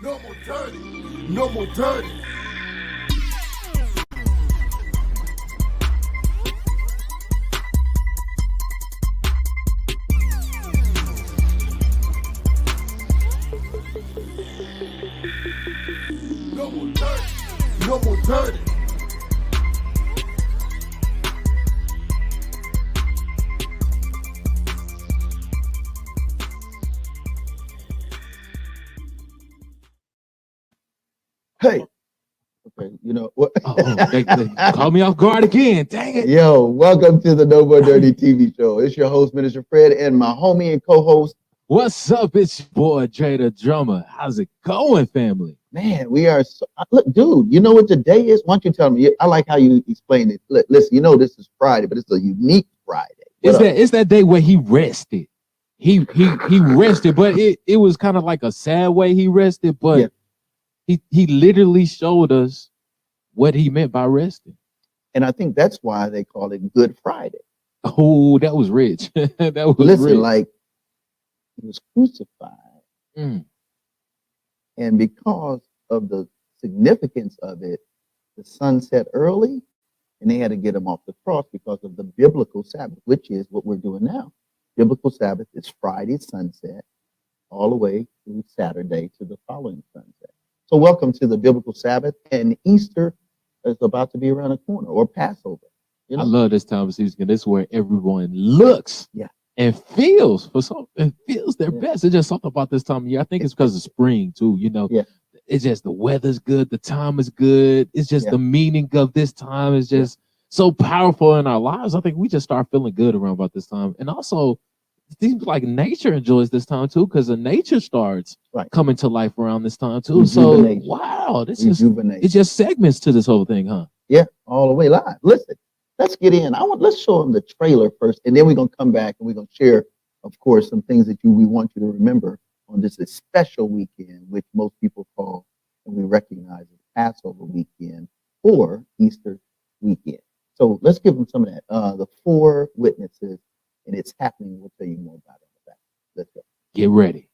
No more dirty. No more dirty. No more dirty. No more dirty. Hey. Okay, you know what? They caught me off guard again. Dang it. Yo, welcome to the No More Dirty TV show. It's your host, Minister Fred, and my homie and co-host. What's up? It's your boy, Dre the Drummer. How's it going, family? Man, we are look, dude, you know what today is? Why don't you tell me? I like how you explain it. Listen, you know this is Friday, but it's a unique Friday. It's that day where he rested. He rested, but it was kind of like a sad way he rested, but yeah. He literally showed us what he meant by resting. And I think that's why they call it Good Friday. Oh, that was rich. That was Listen, rich. like he was crucified. And because of the significance of it, the sun set early and they had to get him off the cross because of the biblical Sabbath, which is what we're doing now. Biblical Sabbath is Friday sunset all the way through Saturday to the following sunset. So welcome to the Biblical Sabbath, and Easter is about to be around the corner, or Passover. You know? I love this time of season. This is where everyone looks and feels their best. It's just something about this time of year. I think it's because of spring too. You know, it's just the weather's good, the time is good. It's just the meaning of this time is just so powerful in our lives. I think we just start feeling good around about this time, and also it seems like nature enjoys this time too, because the nature starts coming to life around this time too. So wow, this is it's just segments to this whole thing, huh? Yeah, all the way live. Listen, let's get in. Let's show them the trailer first, and then we're gonna come back and we're gonna share, of course, some things that we want you to remember on this special weekend, which most people call and we recognize as Passover weekend or Easter weekend. So let's give them some of that. The four witnesses. And it's happening. We'll tell you more about it. Let's go. Get ready.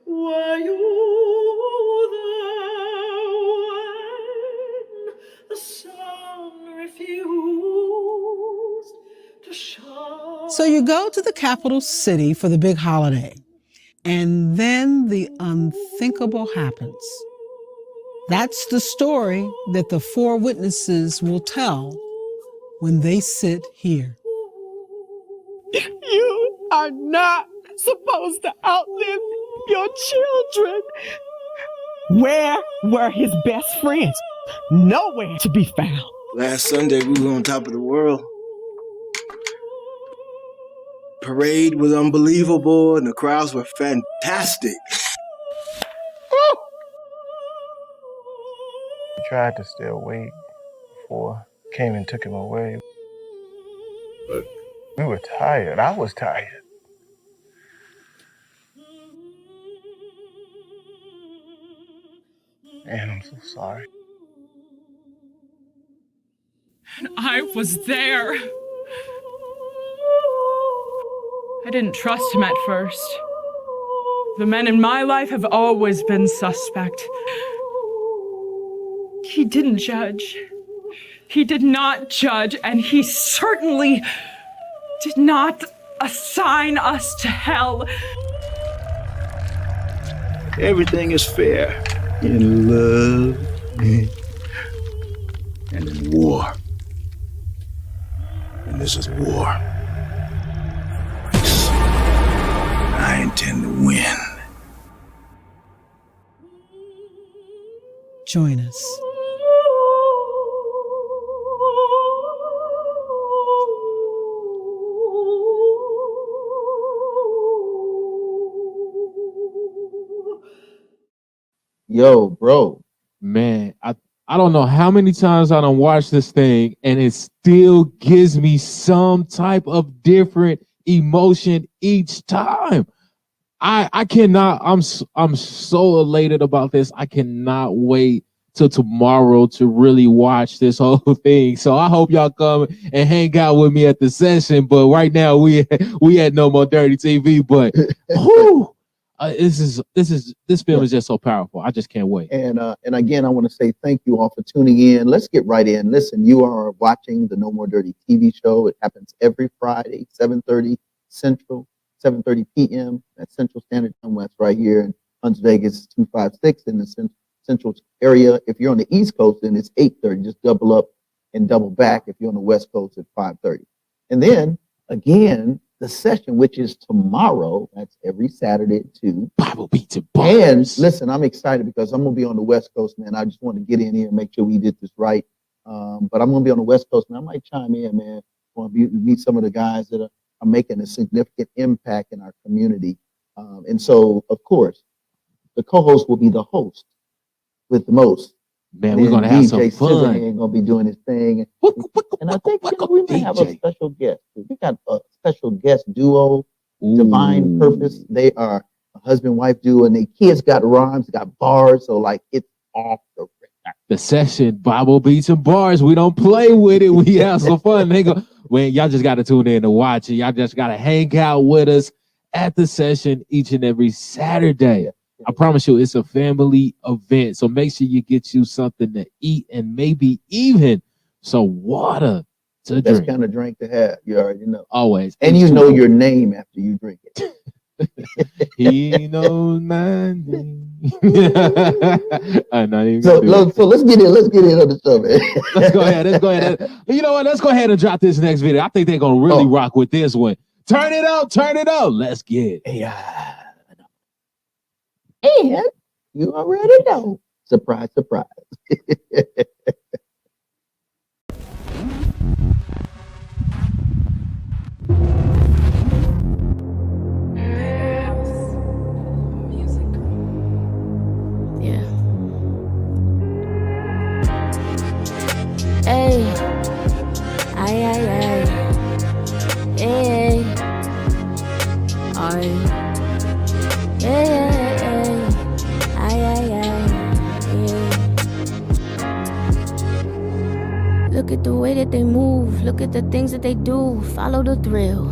Were you there when the sun refused to shine? So you go to the capital city for the big holiday, and then the unthinkable happens. That's the story that the four witnesses will tell when they sit here. You are not supposed to outlive your children. Where were his best friends? Nowhere to be found. Last Sunday, we were on top of the world. Parade was unbelievable, and the crowds were fantastic. We tried to stay awake before came and took him away. But we were tired. I was tired. And I'm so sorry. And I was there. I didn't trust him at first. The men in my life have always been suspect. He didn't judge. He did not judge, and he certainly did not assign us to hell. Everything is fair in love and in war. And this is war. I intend to win. Join us. Yo, bro. Man, I don't know how many times I done watched this thing, and it still gives me some type of different emotion each time. I cannot, I'm so elated about this. I cannot wait till tomorrow to really watch this whole thing. So I hope y'all come and hang out with me at the session. But right now we at No More Dirty TV. But whew, This film is just so powerful. I just can't wait. And again, I want to say thank you all for tuning in. Let's get right in. Listen, you are watching the No More Dirty TV show. It happens every Friday, 7:30 Central, 7:30 p.m. That's Central Standard Time. That's right here in Hunts Vegas 256 in the Central area. If you're on the East Coast, then it's 8:30. Just double up and double back. If you're on the West Coast, it's 5:30. And then again, the session, which is tomorrow, that's every Saturday at 2. Bible Beats and Bars. And listen, I'm excited because I'm going to be on the West Coast, man. I just want to get in here and make sure we did this right. But I'm going to be on the West Coast, man. I might chime in, man. I want to meet some of the guys that are making a significant impact in our community. And so, of course, the co-host will be the host with the most. Man, we're going to have some fun. Going to be doing his thing. And I think we may have a special guest. We got a special guest duo, Divine Purpose. They are a husband-wife duo, and their kids got rhymes, got bars, so like it's off the record. The session, Bible Beats and Bars. We don't play with it. We have some fun. Y'all just got to tune in to watch it. Y'all just got to hang out with us at the session each and every Saturday. I promise you, it's a family event. So make sure you get you something to eat and maybe even some water to drink. Best kind of drink to have. You already know. Always. And you know your name after you drink it. He knows my name. So let's get in on the show, man. Let's go ahead. You know what? Let's go ahead and drop this next video. I think they're gonna really rock with this one. Turn it up. Let's get it. Yeah. And you already know. Surprise, surprise. Yeah. Hey. Ay, ay, ay. Hey. Ay. Yeah. Look at the way that they move, look at the things that they do, follow the thrill.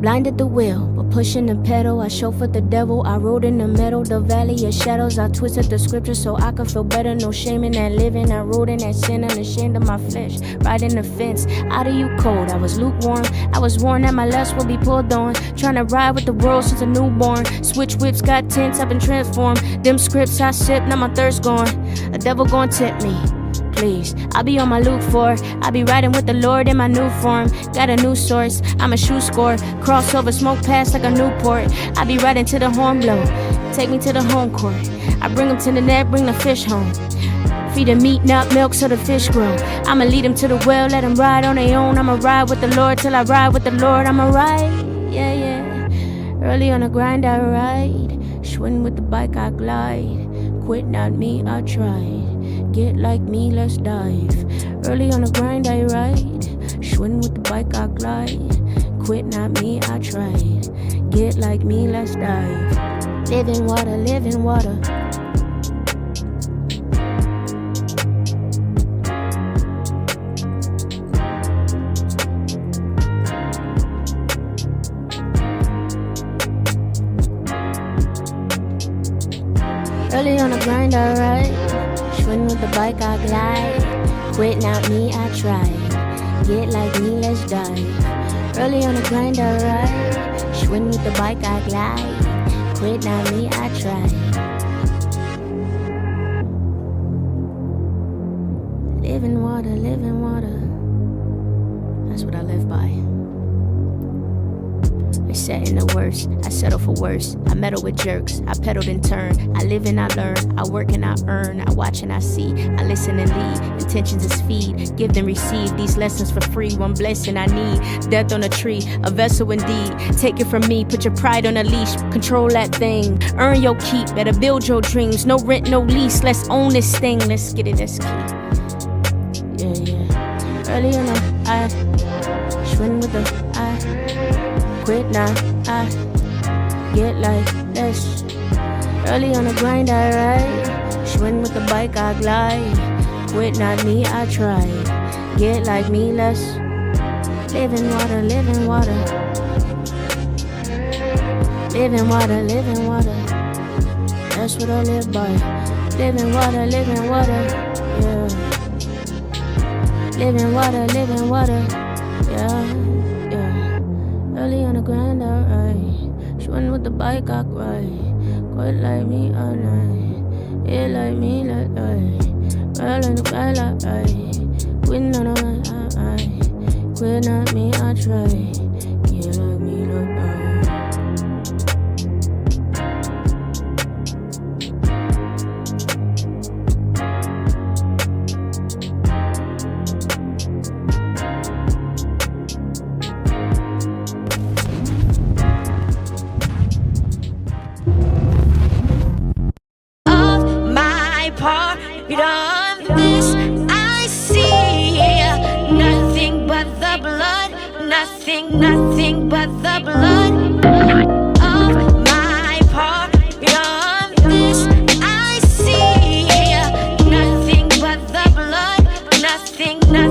Blind at the wheel, but pushing the pedal. I chauffeured the devil, I rode in the meadow, the valley of shadows. I twisted the scripture so I could feel better. No shame in that living, I rode in that sin, unashamed of my flesh. Riding the fence, out of you cold. I was lukewarm, I was warned that my lust will be pulled on. Trying to ride with the world since a newborn. Switch whips, got tense, I've been transformed. Them scripts I sip, now my thirst gone. A devil gon' tempt me. Please, I'll be on my look for. I'll be riding with the Lord in my new form. Got a new source, I'm a shoe score. Crossover, smoke past like a Newport. I'll be riding to the horn blow. Take me to the home court. I bring them to the net, bring the fish home. Feed them meat, not milk, so the fish grow. I'ma lead them to the well, let them ride on their own. I'ma ride with the Lord till I ride with the Lord. I'ma ride, yeah. Early on the grind, I ride. Schwinn with the bike, I glide. Quit, not me, I tried. Get like me, let's dive. Early on the grind, I ride. Schwinn with the bike, I glide. Quit, not me, I tried. Get like me, let's dive. Living water, living water. Early on the grind, I ride. Schwinn with the bike, I glide. Quit, not me, I try. Get like me, let's dive. Early on the grind, I ride. Schwinn with the bike, I glide. Quit, not me, I try. Living water, living water. That's what I live by. I set in the worst, I settle for worse. I meddle with jerks, I pedaled and turn. I live and I learn, I work and I earn. I watch and I see, I listen and lead. Intentions is feed, give and receive. These lessons for free, one blessing I need. Death on a tree, a vessel indeed. Take it from me, put your pride on a leash. Control that thing, earn your keep. Better build your dreams, no rent, no lease. Let's own this thing, let's get it, that's key. Yeah. Early on I Schwinn with the quit now, I get like this. Early on the grind, I ride. Schwinn with the bike, I glide. Quit, not me, I try. Get like me, living water, living water. Living water, living water. That's what I live by. Living water, yeah. Living water, yeah. Early on the grind, alright. Shooting with the bike, I cry. Quite like me all night. Yeah, like me, like I. Roll in the grind, like I. Quitting on the run, quit not me, I try. Yeah, like me, like I. Nothing but the blood of my part of this. I see nothing but the blood, nothing but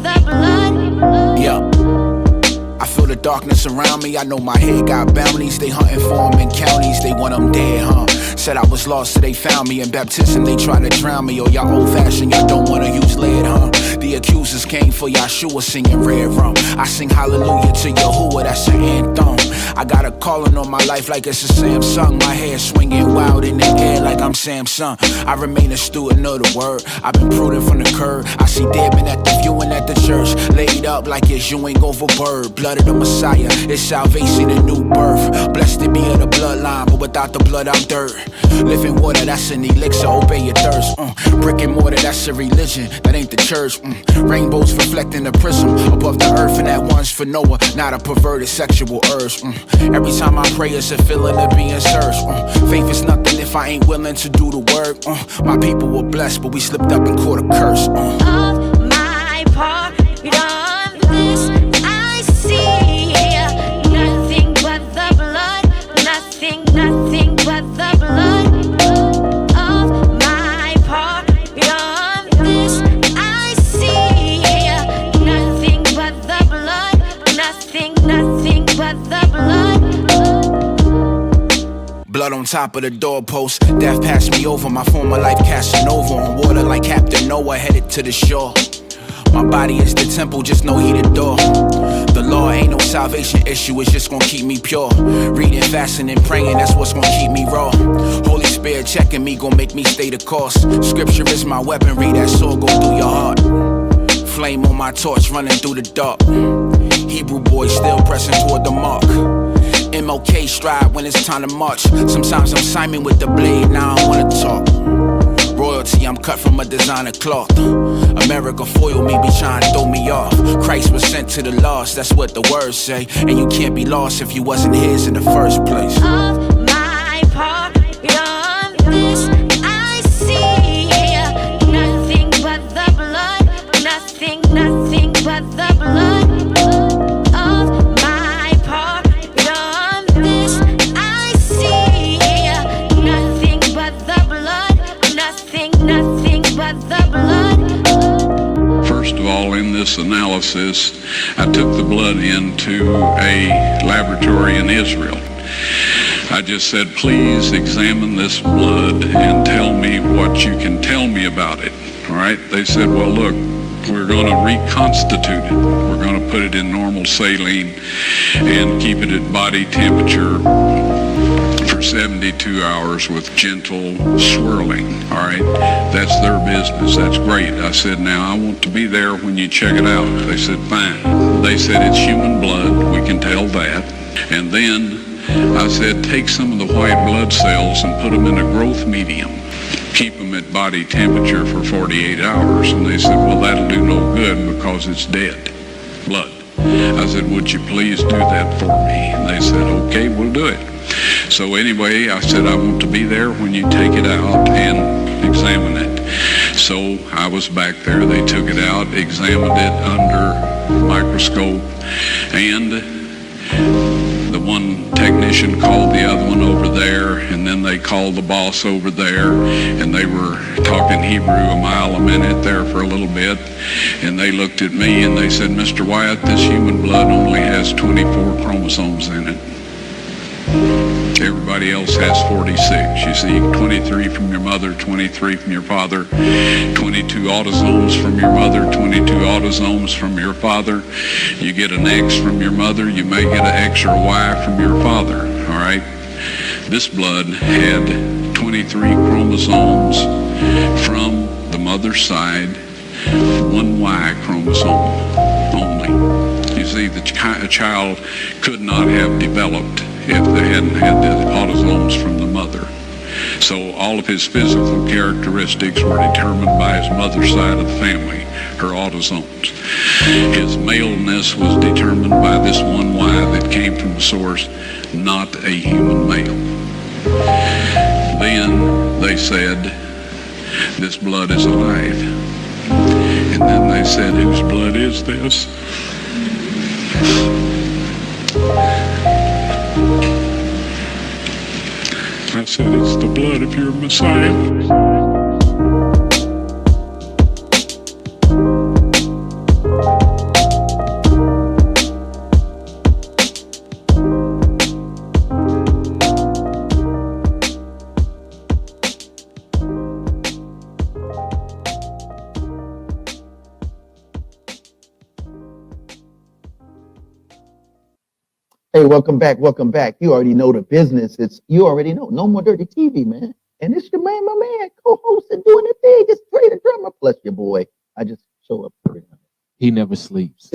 the blood. Yeah. I feel the darkness around me. I know my head got bounties. They hunting for them in counties. They want them dead, huh? Said I was lost, so they found me. In baptism, they try to drown me. Oh, y'all old-fashioned, y'all don't wanna use lead, huh? The accusers came for Yahshua singing red rum. I sing hallelujah to Yahuwah, that's an anthem. I got a calling on my life like it's a Samsung. My hair swinging wild in the air like I'm Samsung. I remain a student of the word. I've been prudent from the curb. I see dead men at the viewing at the church, laid up like it's Ewing over bird. Blood of the Messiah, it's salvation and new birth. Blessed to be of the bloodline, but without the blood I'm dirt. Living water, that's an elixir, obey your thirst. Brick and mortar, that's a religion, that ain't the church. Rainbows reflecting the prism above the earth, and that one's for Noah, not a perverted sexual urge. Every time I pray, it's a feeling of being searched. Faith is nothing if I ain't willing to do the work. My people were blessed, but we slipped up and caught a curse. Of my part of this, I see nothing but the blood, nothing but the blood. Of my part of this, I see nothing but the blood, nothing but the blood. Blood on top of the doorpost. Death passed me over, my former life Casanova. On water like Captain Noah, headed to the shore. My body is the temple, just know he the door. The law ain't no salvation issue, it's just gonna keep me pure. Reading, fasting, and praying, that's what's gonna keep me raw. Holy Spirit checking me, gon' make me stay the course. Scripture is my weaponry, that sword go through your heart. Flame on my torch, running through the dark. Hebrew boy still pressing toward the mark. MLK stride when it's time to march. Sometimes I'm Simon with the blade, now I don't wanna talk. Royalty, I'm cut from a designer cloth. America foiled me, be trying to throw me off. Christ was sent to the lost, that's what the words say. And you can't be lost if you wasn't his in the first place. Of my part of this, I see nothing but the blood, nothing but the blood. Of my part of this, I see nothing but the blood, nothing but the blood. First of all, in this analysis, I took the blood into a laboratory in Israel. I just said, please examine this blood and tell me what you can tell me about it. All right? They said, well, look, we're going to reconstitute it. We're going to put it in normal saline and keep it at body temperature for 72 hours with gentle swirling. All right, that's their business. That's great. I said, now I want to be there when you check it out. They said, fine. They said, it's human blood. We can tell that. And then I said, take some of the white blood cells and put them in a growth medium. Keep them at body temperature for 48 hours. And they said, well, that'll do no good because it's dead blood. I said, would you please do that for me? And they said, okay, we'll do it. So anyway, I said, I want to be there when you take it out and examine it. So I was back there. They took it out, examined it under microscope, and the one technician called the other one over there, and then they called the boss over there, and they were talking Hebrew a mile a minute there for a little bit, and they looked at me and they said, Mr. Wyatt, this human blood only has 24 chromosomes in it. Everybody else has 46. You see 23 from your mother, 23 from your father, 22 autosomes from your mother, 22 autosomes from your father. You get an X from your mother, you may get an X or a Y from your father, all right? This blood had 23 chromosomes from the mother's side, one Y chromosome only. You see, a child could not have developed if they hadn't had the autosomes from the mother. So all of his physical characteristics were determined by his mother's side of the family, her autosomes. His maleness was determined by this one Y that came from the source, not a human male. Then they said, this blood is alive. And then they said, whose blood is this? I said, it's the blood of your Messiah. Hey, welcome back. Welcome back. You already know the business. You already know. No More Dirty TV, man. And it's your man, my man, co-host and doing the thing. It's Trey the drummer, plus your boy. I just show up every night. He never sleeps.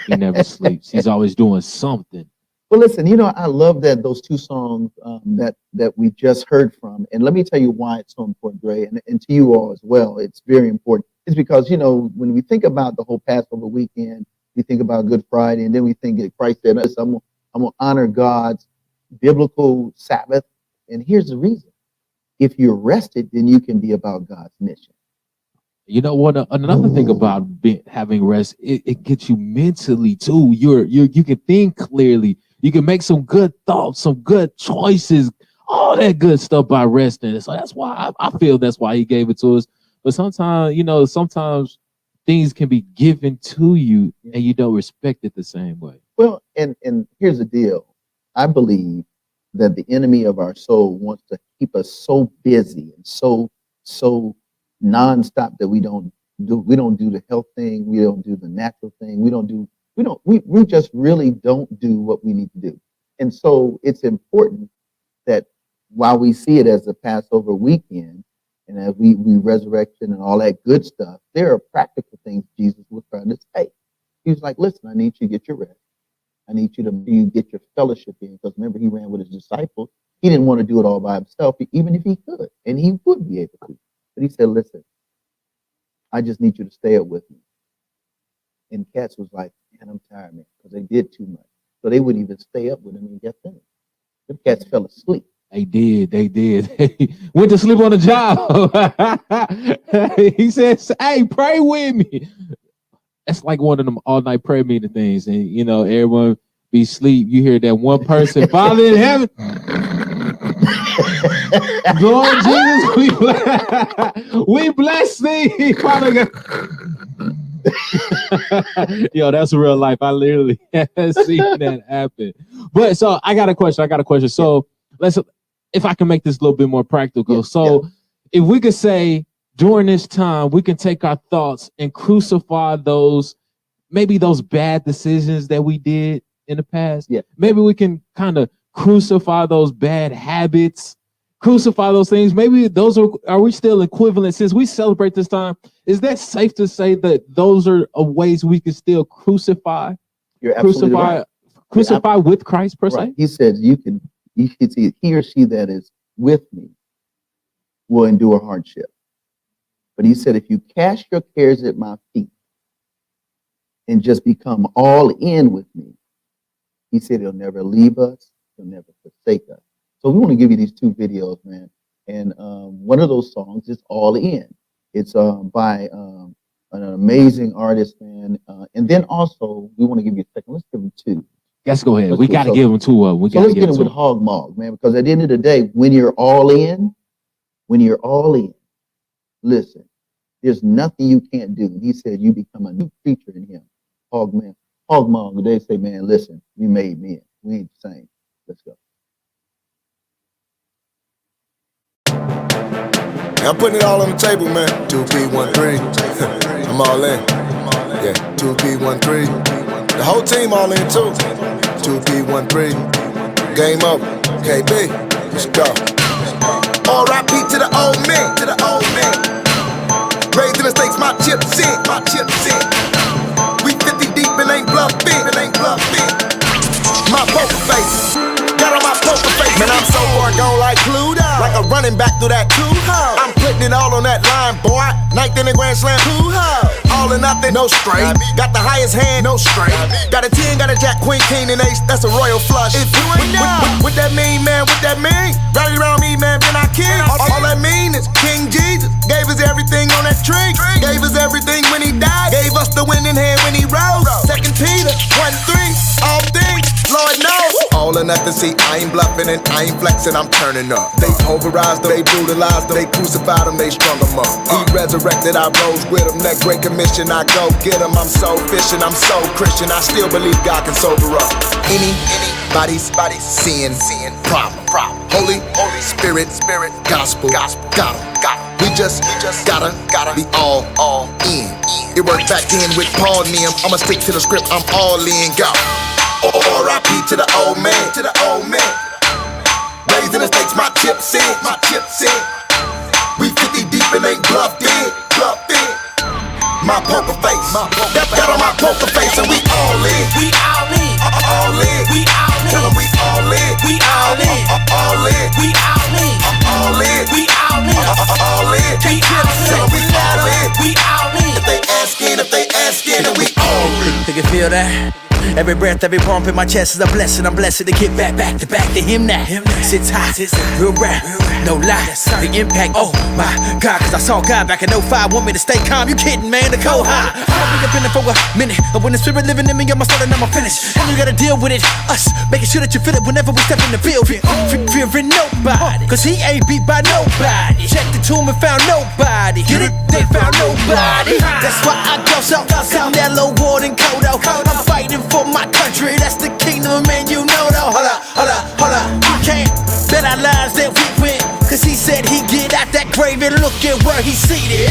He never sleeps. He's always doing something. Well, listen, I love that those two songs that we just heard from. And let me tell you why it's so important, Dre, and to you all as well. It's very important. It's because, when we think about the whole Passover weekend, we think about Good Friday, and then we think that Christ said, I'm going to honor God's biblical Sabbath. And here's the reason. If you're rested, then you can be about God's mission. You know what? Another thing about having rest, it gets you mentally too. You can think clearly. You can make some good thoughts, some good choices, all that good stuff by resting. So that's why I feel that's why he gave it to us. But sometimes, sometimes things can be given to you and you don't respect it the same way. Well, and here's the deal. I believe that the enemy of our soul wants to keep us so busy and so nonstop that we don't do the health thing, we don't do the natural thing, we just really don't do what we need to do. And so it's important that while we see it as a Passover weekend and as we resurrection and all that good stuff, there are practical things Jesus was trying to say. He was like, listen, I need you to get your rest. I need you to get your fellowship in, because remember, he ran with his disciples. He didn't want to do it all by himself, even if he could, and he would be able to. But he said, listen, I just need you to stay up with me. And cats was like, man, I'm tired, man, because they did too much. So they wouldn't even stay up with him and get finished. The cats fell asleep. They did. They went to sleep on the job. He says, hey, pray with me. That's like one of them all-night prayer meeting things. And, everyone be asleep. You hear that one person, Father in heaven. Lord Jesus, we bless thee, Father God. Yo, that's real life. I literally have seen that happen. But so I got a question. So if I can make this a little bit more practical. If we could say during this time, we can take our thoughts and crucify those bad decisions that we did in the past. Yeah. Maybe we can kind of crucify those bad habits, crucify those things. Maybe those are we still equivalent since we celebrate this time? Is that safe to say that those are ways we can still crucify? You're absolutely right. Crucify with Christ per se? He said he or she that is with me will endure hardship. But he said, if you cast your cares at my feet and just become all in with me, he said he'll never leave us, he'll never forsake us. So we want to give you these two videos, man. And one of those songs is All In. It's by an amazing artist, man. And then also, we want to give you a second. Let's give them two. Let's go ahead. We got to give them two of them. Let's get them with Hog Mog, man, because at the end of the day, when you're all in, listen, there's nothing you can't do. And he said you become a new creature in him. Hog Mog, they say, man, listen, we made men. We ain't the same. Let's go. I'm putting it all on the table, man. 2P13. I'm all in. Yeah, 2P13. The whole team all in too. 2P13. Game over. KB. Let's go. R.I.P. to the old man. To the old man. Raised in the States, my chips in. My chips in. We 50 deep and ain't bluffing. It ain't bluffing. My poker face. Got on my poker face. Man, I'm so far gone like Pluto. Like a running back through that two-ho. I'm putting it all on that line, boy. Ninth in the Grand Slam, two-ho. All or nothing, no straight. Got the highest hand, no straight. Got a 10, got a jack, queen, king, and ace. That's a royal flush. If you ain't know what that mean, man, what that mean? Rally around me, man, then I king. All that mean is King Jesus gave us everything on that tree. Gave us everything when he died. Gave us the winning hand when he rose. 2 Peter 1:3. All things, Lord knows. All or nothing, see, I ain't bluffing and I ain't flexing, I'm turning up. They pulverized them, they brutalized them, they crucified them, they strung them up. He resurrected, I rose with him. That great commission, I go get him. I'm so fishing, I'm so Christian, I still believe God can sober up anybody's sin, problem. Holy Spirit, gospel, got him. We just gotta be all in. It worked back then with Paul and them. I'ma stick to the script, I'm all in, go. R.I.P. to the old man, Raised in the States, my chips in, We 50 deep and ain't bluffed in. My poker face, got on my poker face, and we all in. We all in. All in. We all in. Tell them we all in. We all in. All in. We all in. All in. We all in. All in. Tell them we all in. We all in. If they asking, and we all in. You can feel that? Every breath, every pump in my chest is a blessing. I'm blessed to get back to him now. Sits high, real rap, no lie. The impact, oh my God, cause I saw God back in 05. Want me to stay calm, you kidding, man, the cold high. I'll be up in it for a minute, but when the spirit living in me, I'ma start and I'ma finish. And you gotta deal with it, us, making sure that you feel it whenever we step in the building. Fearing nobody, cause he ain't beat by nobody. Checked the tomb and found nobody. Get it? They found nobody. That's why I go so Canelo, Ward, and Kodo. I'm fighting for my country, that's the kingdom, man, you know though. Hold up, you can't bet our lives that we win, cause he said he'd get out that grave and look at where he's seated.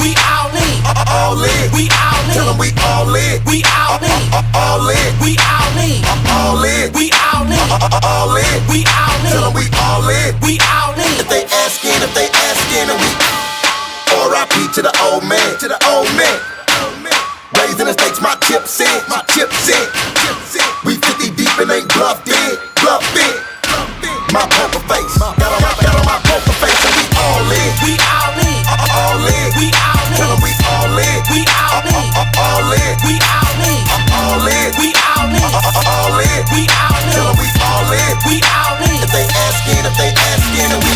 We all in. All in. We all in. Tell them we all in. We all in. All in. We all in. All in. We all in. All in. We all in. Tell them we all in. We all in. If they asking, and we R.I.P. to the old man, Raised in the States, my chips in, We 50 deep and ain't bluffed in. My poker face, got on my poker face, and we all in. We all in. All in. We all in. Tell them we all in. We all in. All in. We all in. All in. We all in. All in. We all in. Tell them we all in. We all in. If they asking, and we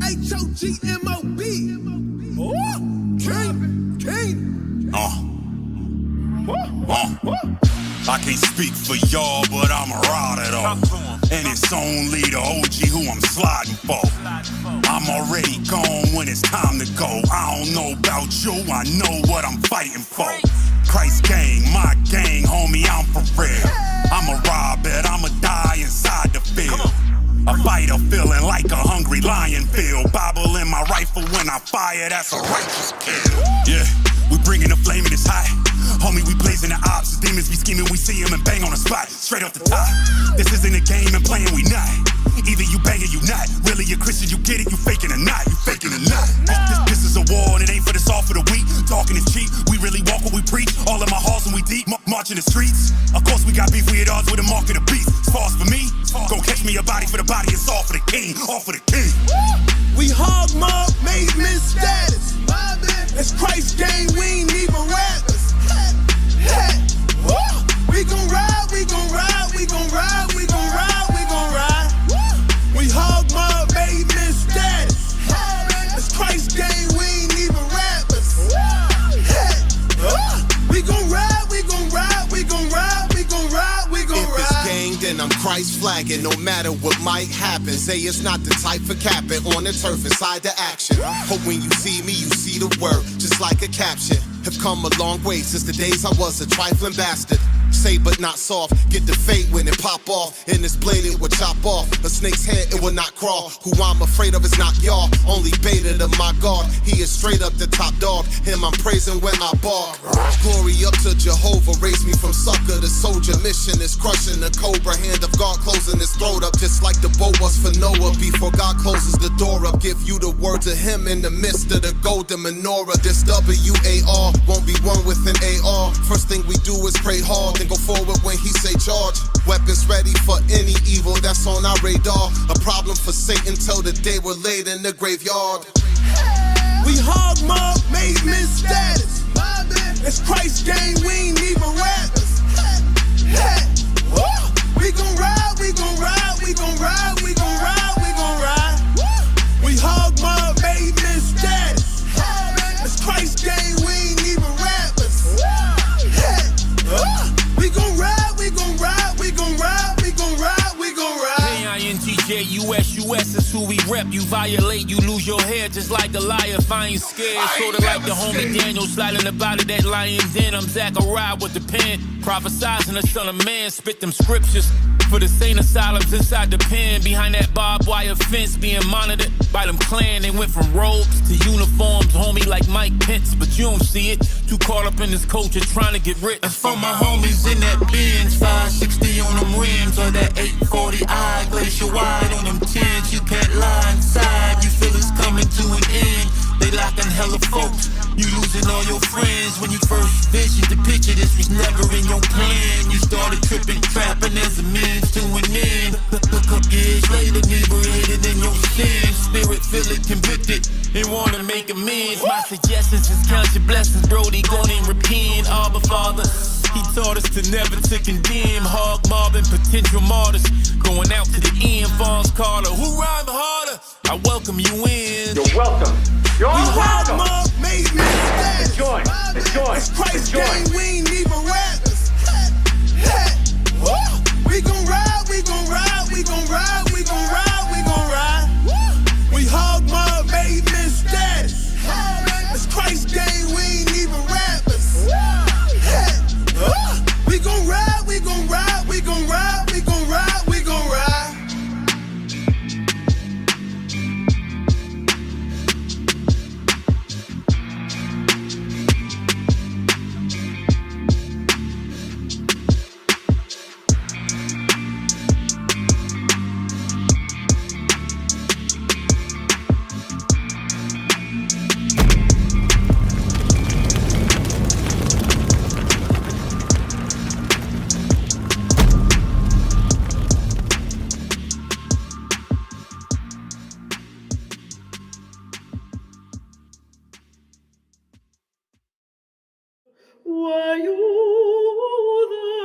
H-O-G-M-O-B. King. I can't speak for y'all, but I'ma ride it off. And it's only the OG who I'm sliding for. I'm already gone when it's time to go. I don't know about you, I know what I'm fighting for. Christ gang, my gang, homie, I'm for real. I'ma rob it, I'ma die inside the field. A fighter feeling like a hungry lion feel. Bible in my rifle when I fire, that's a righteous kill. Yeah, we bringing the flame and it's hot. Homie, we blazing the ops. Demons be scheming, we see them and bang on the spot. Straight off the top. This isn't a game and playing, we not. Either you bang or you not. Really a Christian, you get it, you faking or not. You faking or not. This is a war and it ain't for the soft for the weak. Talking is cheap, we really walk what we preach. All in my halls and we deep, marching the streets. Of course we got beef, we at odds with the mark of the beast. As far as for me, go catch me a body for the body, it's all for the king, all for the king. We hog mob, made men status. It's Christ gang, we ain't even rappers. We gon' ride, we gon' ride, we gon' ride, we gon' ride, we gon' ride. We hog mob, made men status. It's Christ gang, we ain't even rappers. We gon' ride, we gon' ride, we gon' ride. Christ flagging, no matter what might happen. Say it's not the type for capping on the turf inside the action. Hope when you see me, you see the word, just like a caption. Have come a long way since the days I was a trifling bastard. Say but not soft, get the fate when it pop off. And this blade it will chop off. A snake's head it will not crawl. Who I'm afraid of is not y'all, only beta to my God. He is straight up the top dog, him I'm praising when I bark. Glory up to Jehovah, raise me from sucker to soldier. Mission is crushing the cobra, hand of God closing his throat up. Just like the boat was for Noah, before God closes the door up. Give you the word to him in the midst of the golden menorah. This WAR won't be one with an AR. First thing we do is pray hard, then go forward when he say charge. Weapons ready for any evil that's on our radar. A problem for Satan till the day we're laid in the graveyard. We hog mob, made men status. It's Christ game, we ain't even rappers. We gon' ride, we gon' ride, we gon' ride, we gon' ride, we gon' ride. We hog mob, made men status. It's Christ game, we ain't even rappers. We gon' ride, we gon' ride, we gon' ride, we gon' ride, we gon' ride. K-I-N-T-J-U-S, US is who we rep. You violate, you lose your hair just like Goliath. I ain't scared, sorta like the homie Daniel sliding about of that lion den. I'm Zachariah with the pen, prophesizing the son of man. Spit them scriptures for the sane asylums inside the pen. Behind that barbed wire fence, being monitored by them clan. They went from robes to uniforms, homie, like Mike Pence. But you don't see it, too caught up in this culture trying to get rich. And for my homies in that Benz, 560 on them rims, or that 840i, glacier wide on them 10s. You can't lie inside, you feel it's coming to an end. They locking hella folks, you losing all your friends. When you first visioned the picture, this was never in your plan. You started tripping, trapping as a means to an end. Look up years later, liberated in your sins. Spirit feel it, convicted, and wanna make amends. My suggestions is count your blessings, Brody, go and repent. Abba Father, he taught us to never to condemn. Hog mobbing potential martyrs, going out to the end. Vaughn's Carter, who rhyme harder? I welcome you in. You're welcome. You're we welcome. Mob, made men status. Enjoy. Enjoy. It's Christ Enjoy. game, we ain't even rappers. We gon' ride, we gon' ride, we gon' ride, we gon' ride, we gon' ride. We hog mob, made men status. It's Christ game, we ain't even rappers. We gon' ride, we gon' ride, we gon' ride, we gon' ride, we gon' ride. Were you there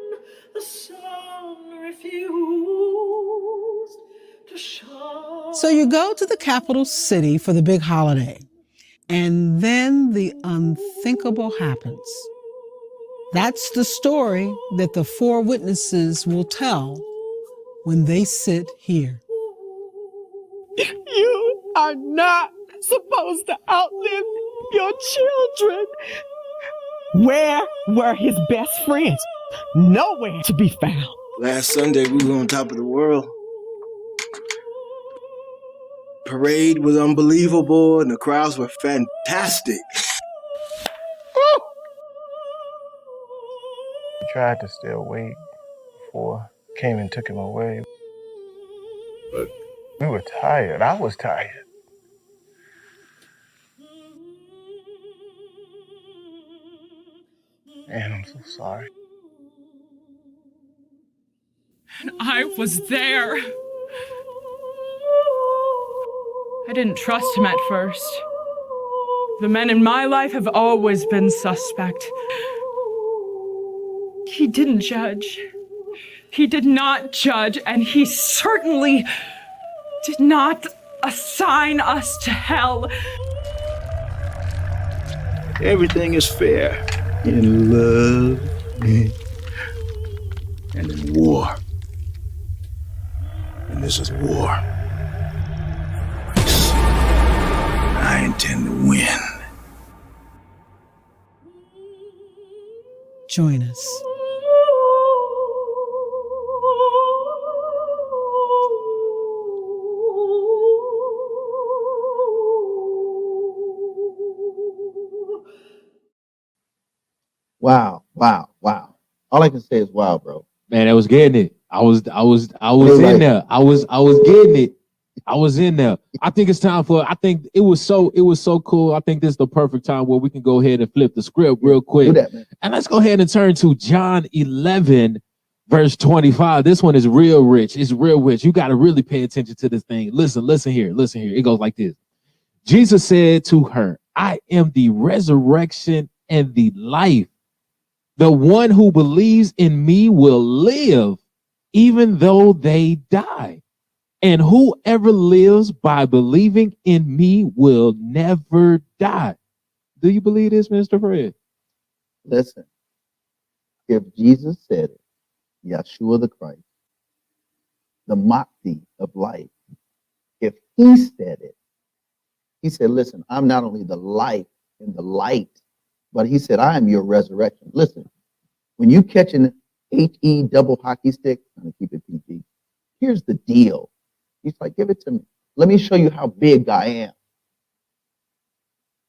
when the sun refused to shine? So you go to the capital city for the big holiday, and then the unthinkable happens. That's the story that the four witnesses will tell when they sit here. You are not supposed to outlive your children. Where were his best friends? Nowhere to be found. Last Sunday, we were on top of the world. Parade was unbelievable, and the crowds were fantastic. He tried to stay awake before came and took him away. But we were tired. I was tired. And I'm so sorry. And I was there. I didn't trust him at first. The men in my life have always been suspect. He didn't judge. He did not judge, and he certainly did not assign us to hell. Everything is fair in love. and then war. And this is war. I intend to win. Join us. Wow, wow, wow. All I can say is wow, bro. Man, I was getting it. I was in there. I was getting it. I was in there. I think it's time for, I think it was so cool. I think this is the perfect time where we can go ahead and flip the script real quick. Do that, man. And let's go ahead and turn to John 11, verse 25. This one is real rich. It's real rich. You got to really pay attention to this thing. Listen here. It goes like this. Jesus said to her, I am the resurrection and the life. The one who believes in me will live even though they die. And whoever lives by believing in me will never die. Do you believe this, Mr. Fred? Listen, if Jesus said it, Yeshua the Christ, the Mahdi of life, if he said it, he said, listen, I'm not only the life and the light, but he said, I am your resurrection. Listen, when you catch an HE double hockey stick, I'm going to keep it PG. Here's the deal. He's like, give it to me. Let me show you how big I am.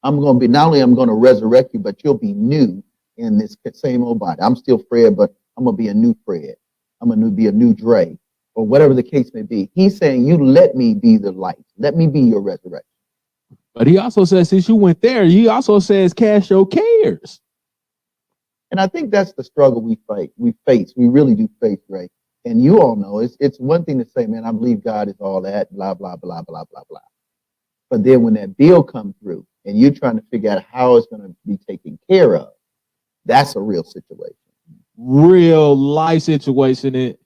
I'm going to be, not only I'm going to resurrect you, but you'll be new in this same old body. I'm still Fred, but I'm going to be a new Fred. I'm going to be a new Dre, or whatever the case may be. He's saying, you let me be the light. Let me be your resurrection. But he also says, since you went there, he also says, cast your cares. And I think that's the struggle we face. We really do face, Ray. And you all know it's one thing to say, man, I believe God is all that, blah, blah, blah, blah, blah, blah. But then when that bill comes through and you're trying to figure out how it's going to be taken care of, that's a real situation. Real life situation. And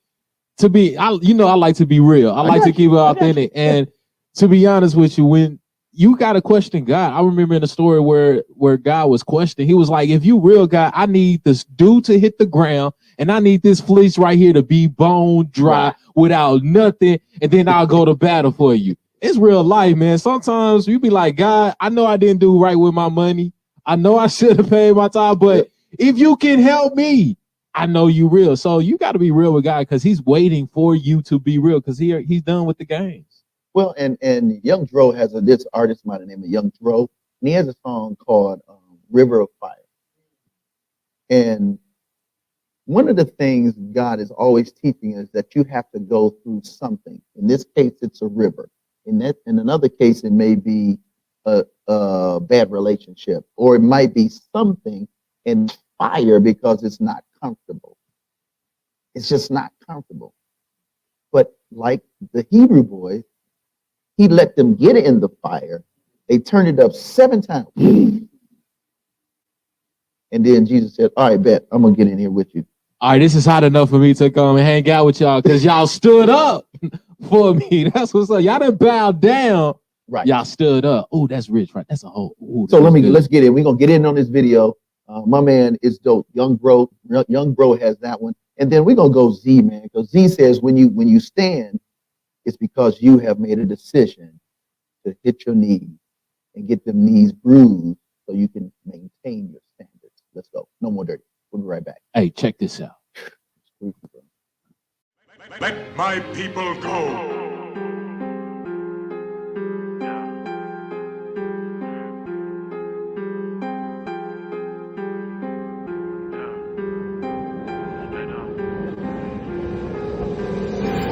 to be, I like to be real. I like to keep it authentic. And to be honest with you, when you got to question God. I remember in a story where God was questioning. He was like, if you real God, I need this dude to hit the ground and I need this fleece right here to be bone dry without nothing. And then I'll go to battle for you. It's real life, man. Sometimes you be like, God, I know I didn't do right with my money. I know I should have paid my time, but if you can help me, I know you real. So you got to be real with God because he's waiting for you to be real because he's done with the games. Well, and Young Dro has this artist by the name of Young Dro, and he has a song called River of Fire. And one of the things God is always teaching is that you have to go through something. In this case, it's a river. In another case, it may be a bad relationship, or it might be something in fire because it's not comfortable. It's just not comfortable. But like the Hebrew boys, he let them get it in the fire. They turned it up 7 times. And then Jesus said, all right, bet, I'm going to get in here with you. All right, this is hot enough for me to come and hang out with y'all because y'all stood up for me. That's what's up. Y'all didn't bow down. Right. Y'all stood up. Oh, that's rich, right? That's a whole. Ooh, so let's get in. We're going to get in on this video. My man is dope. Young Bro has that one. And then we're going to go Z, man, because Z says when you stand, it's because you have made a decision to hit your knees and get them knees bruised so you can maintain your standards. Let's go. No more dirty. We'll be right back. Hey, check this out. Let my people go.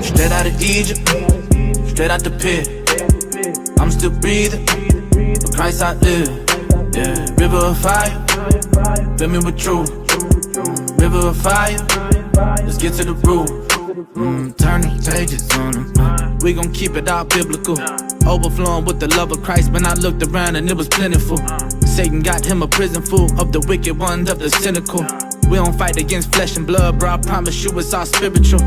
Straight out of Egypt, straight out the pit. I'm still breathing, but Christ I live. Yeah, river of fire, fill me with truth. River of fire, let's get to the root. Turn the pages on them. We gon' keep it all biblical. Overflowing with the love of Christ. When I looked around and it was plentiful. Satan got him a prison full of the wicked ones, of the cynical. We don't fight against flesh and blood, bro. I promise you it's all spiritual.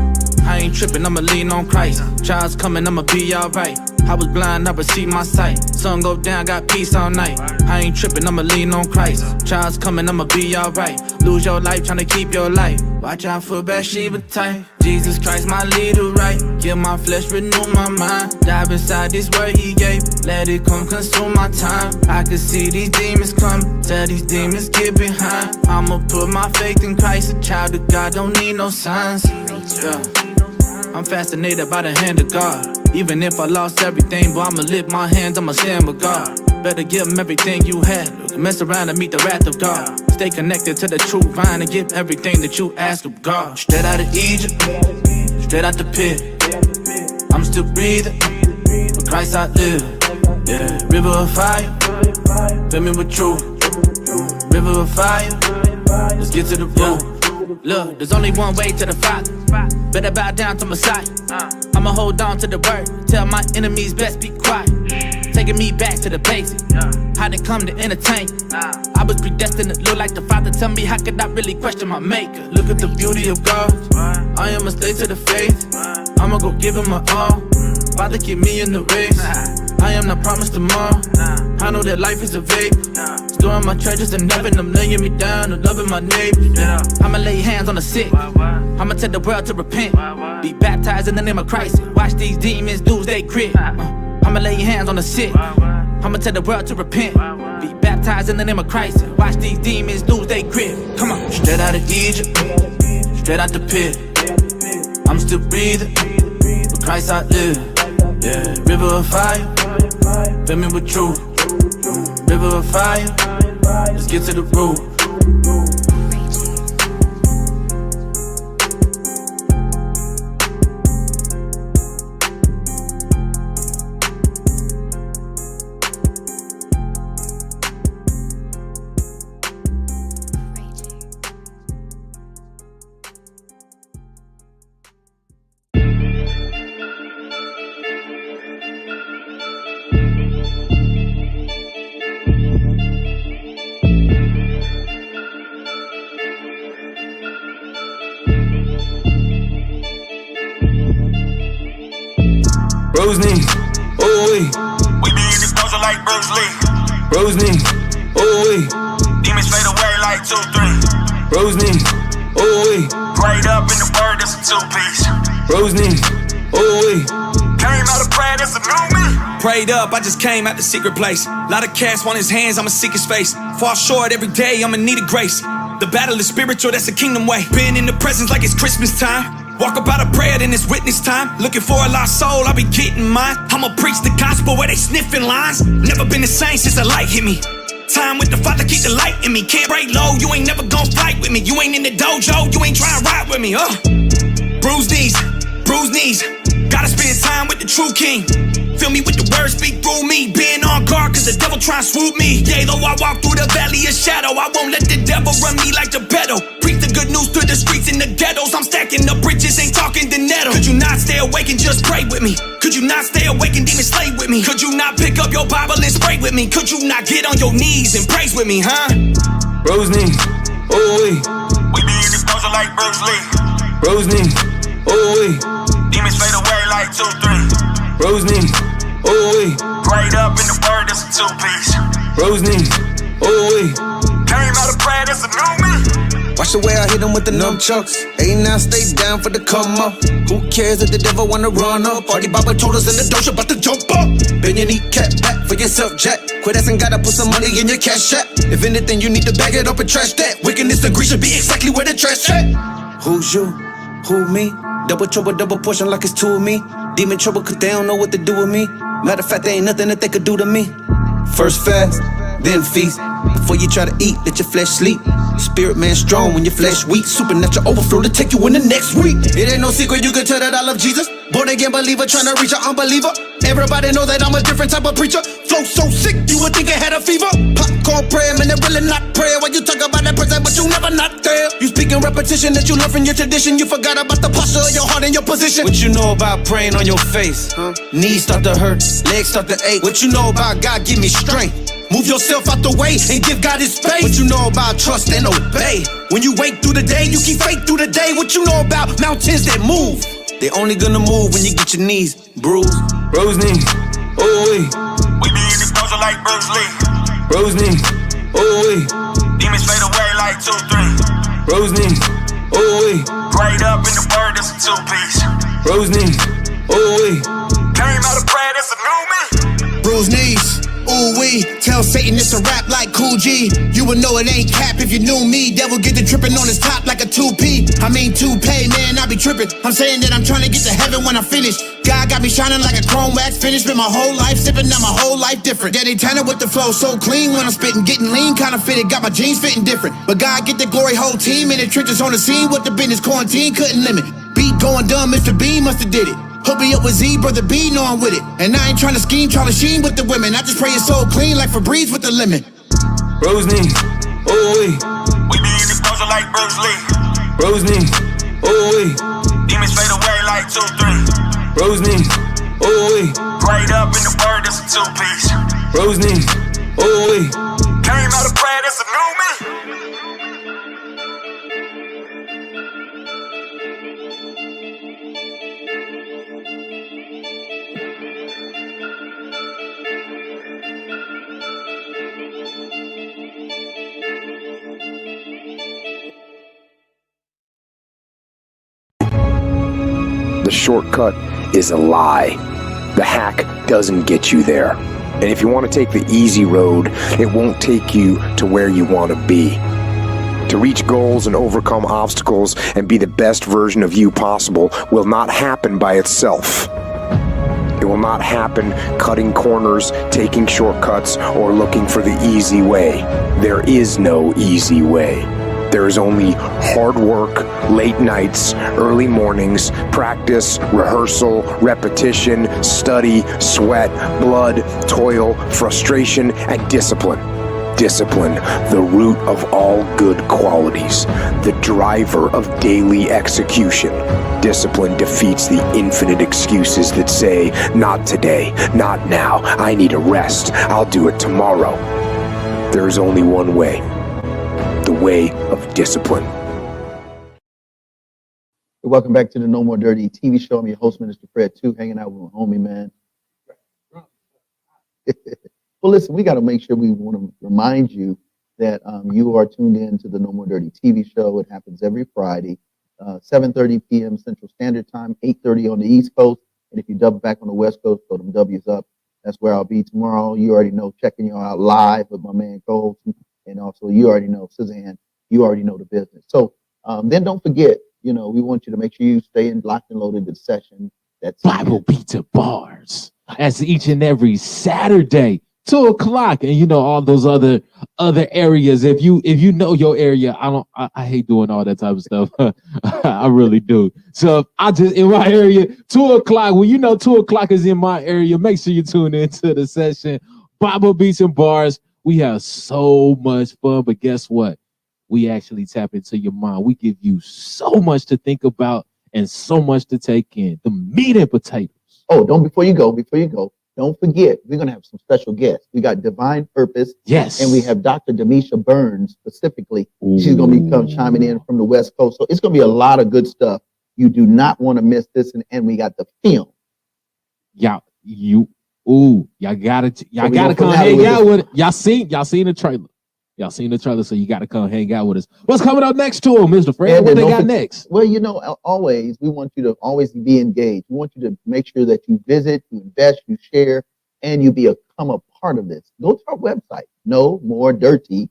I ain't tripping, I'ma lean on Christ. Trials coming, I'ma be alright. I was blind, I received my sight. Sun go down, got peace all night. I ain't tripping, I'ma lean on Christ. Child's coming, I'ma be alright. Lose your life, tryna keep your life. Watch out for Bathsheba type. Jesus Christ, my leader, right? Kill my flesh, renew my mind. Dive inside this word he gave. Let it come, consume my time. I can see these demons come. Tell these demons get behind. I'ma put my faith in Christ. A child of God don't need no signs. Yeah. I'm fascinated by the hand of God. Even if I lost everything, but I'ma lift my hands, I'ma stand with God. Better give him everything you had. Mess around and meet the wrath of God. Stay connected to the true vine and give everything that you ask of God. Straight out of Egypt, straight out the pit. I'm still breathing, but Christ I live. Yeah, river of fire, fill me with truth. River of fire, let's get to the root. Look, there's only one way to the Father. Better bow down to Messiah. I'ma hold on to the word. Tell my enemies best be quiet. Taking me back to the basics. How they come to entertain. I was predestined to look like the Father. Tell me how could I really question my maker? Look at the beauty of God. I am a slave to the faith. I'ma go give him my all. Father, keep me in the race. I am not promised tomorrow. I know that life is a vape. Storing my treasures in heaven. I'm laying me down and loving my neighbors. I'ma lay hands on the sick. I'ma tell the world to repent. Be baptized in the name of Christ. Watch these demons lose they grip. I'ma lay hands on the sick. I'ma tell the world to repent. Be baptized in the name of Christ. Watch these demons lose they grip. Come on. Straight out of Egypt, straight out the pit. I'm still breathing, but Christ I live. Yeah, river of fire, fill me with truth. River of fire, let's get to the root. Rose knee, oh wait. We be in this puzzle like Bruce Lee. Rose knee, oh wait. Demons fade away like 2-3. Rose knee, oh wait. Prayed up in the word, that's a two-piece. Rose knee, oh wait. Came out of prayer, that's a new me. Prayed up, I just came out the secret place. Lot of cats want his hands, I'ma seek his face. Fall short every day, I'ma need a grace. The battle is spiritual, that's a kingdom way. Been in the presence like it's Christmas time. Walk up out of prayer, then it's witness time. Looking for a lost soul, I'll be getting mine. I'ma preach the gospel where they sniffing lines. Never been the same since the light hit me. Time with the Father, keep the light in me. Can't break low, you ain't never gon' fight with me. You ain't in the dojo, you ain't trying to ride with me. Bruised knees, bruised knees. Gotta spend time with the true king. Feel me with the words, speak through me. Being on guard, cause the devil try to swoop me. Yeah, though I walk through the valley of shadow, I won't let the devil run me like Geppetto. Preach the good news to the streets and the ghettos. I'm stacking the bridges, ain't talking dinero. Could you not stay awake and just pray with me? Could you not stay awake and demon slay with me? Could you not pick up your Bible and spray with me? Could you not get on your knees and praise with me, huh? Rose knee, oh wait. We be in this puzzle like Bruce Lee. Rose knee, oh wait. Demons fade away like 2-3. Rose knee, oh wait. Prayed up in the word, that's a two-piece. Rose knee, oh wait. Came out of prayer, that's a new me. Watch the way I hit him with the nunchucks. Ain't now stay down for the come up. Who cares if the devil wanna run up? Party Baba told us in the doja about to jump up. Bend your kneecap back for yourself, Jack. Quit asking, gotta put some money in your cash app. If anything, you need to bag it up and trash that. Wickedness and greed should be exactly where the trash at. Who's you? Who me? Double trouble, double portion like it's two of me. Demon trouble cause they don't know what to do with me. Matter of fact, there ain't nothing that they could do to me. First fast, then feast. Before you try to eat, let your flesh sleep. Spirit man strong when your flesh weak. Supernatural overflow to take you in the next week. It ain't no secret, you can tell that I love Jesus. Born again believer, trying to reach an unbeliever. Everybody know that I'm a different type of preacher. Flow so sick, you would think I had a fever. Popcorn prayer, man, they really not prayer. When you talk about that present, but you never not there. You speak in repetition that you learn from your tradition. You forgot about the posture of your heart and your position. What you know about praying on your face? Knees start to hurt, legs start to ache. What you know about God give me strength? Move yourself out the way and give God his space. What you know about trust and obey? When you wake through the day, you keep faith through the day. What you know about mountains that move? They only gonna move when you get your knees bruised. Rose knee, ooh wee. We be in the culture like Bruce Lee. Rose knees, ooh wee. Demons fade away like 2-3. Rose knees, ooh wee. Prayed up in the word, it's a two-piece. Rose knees, ooh wee. Came out of prayer, it's a new me. Bruised knees, ooh wee. Tell Satan it's a rap like Cool G. You would know it ain't cap if you knew me. Devil get the tripping on his top like a 2P. I mean 2Pay, man, I be tripping. I'm saying that I'm trying to get to heaven when I finish. God got me shining like a chrome wax finish. Been my whole life sipping, now my whole life different. Daddy Tanner with the flow so clean when I'm spitting. Getting lean, kinda fitted, got my jeans fitting different. But God get the glory, whole team in the trenches on the scene with the business. Quarantine couldn't limit. Beat going dumb, Mr. B musta did it. Hook me up with Z, brother B, know I'm with it. And I ain't trying to scheme Charlie Sheen with the women. I just pray it's so clean like Febreze with the lemon. Rose knees, ooh wee. We be in the culture like Bruce Lee. Rose knees, ooh wee. Demons fade away like 2-3. Rose knees, ooh wee. Prayed up in the word, it's a two-piece. Rose knees, ooh wee. Came out of prayer, it's a new me. The shortcut is a lie. The hack doesn't get you there. And if you want to take the easy road, it won't take you to where you want to be. To reach goals and overcome obstacles and be the best version of you possible will not happen by itself. It will not happen cutting corners, taking shortcuts, or looking for the easy way. There is no easy way. There is only hard work, late nights, early mornings, practice, rehearsal, repetition, study, sweat, blood, toil, frustration, and discipline. Discipline, the root of all good qualities, the driver of daily execution. Discipline defeats the infinite excuses that say, not today, not now, I need a rest, I'll do it tomorrow. There is only one way. The way of discipline. Welcome back to the No More Dirty TV show. I'm your host, Minister Fred, too, hanging out with my homie, man. Well, listen, we got to make sure we want to remind you that you are tuned in to the No More Dirty TV show. It happens every Friday, 7:30 p.m. Central Standard Time, 8:30 on the East Coast. And if you double back on the West Coast, throw them W's up. That's where I'll be tomorrow. You already know, checking you out live with my man Cole. And also, you already know, Suzanne, you already know the business. So then don't forget, we want you to make sure you stay in locked and loaded this session. That's Bible Beats and Bars. That's each and every Saturday, 2 o'clock. And all those other areas. If you know your area, I hate doing all that type of stuff. I really do. So I just in my area, 2 o'clock. When 2 o'clock is in my area, make sure you tune into the session. Bible Beats and Bars. We have so much fun, but guess what? We actually tap into your mind. We give you so much to think about and so much to take in. The meat and potatoes. Oh, before you go, don't forget, we're going to have some special guests. We got Divine Purpose. Yes. And we have Dr. Demisha Burns specifically. Ooh. She's going to be chiming in from the West Coast. So it's going to be a lot of good stuff. You do not want to miss this. And we got the film. Y'all gotta come hang out with it. Y'all seen the trailer. Y'all seen the trailer, so you gotta come hang out with us. What's coming up next to them, Mr. Fred? What they got next? Well, always we want you to always be engaged. We want you to make sure that you visit, you invest, you share, and you become a part of this. Go to our website, NoMoreDirty.org.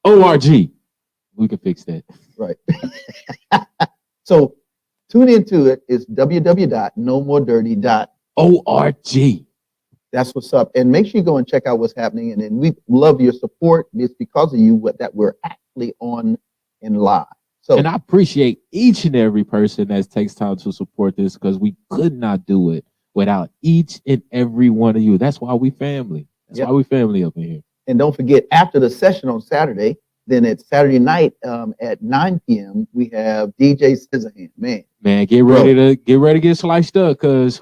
ORG. We can fix that. Right. So tune into it. It's www.nomoredirty.org. That's what's up. And make sure you go and check out what's happening. And then we love your support. It's because of you that we're actually on and live. So, and I appreciate each and every person that takes time to support this, because we could not do it without each and every one of you. That's why we family. That's why we family up in here. And don't forget, after the session on Saturday, then it's Saturday night at 9 p.m. we have DJ Scissorhand. Man, get ready to get sliced up, because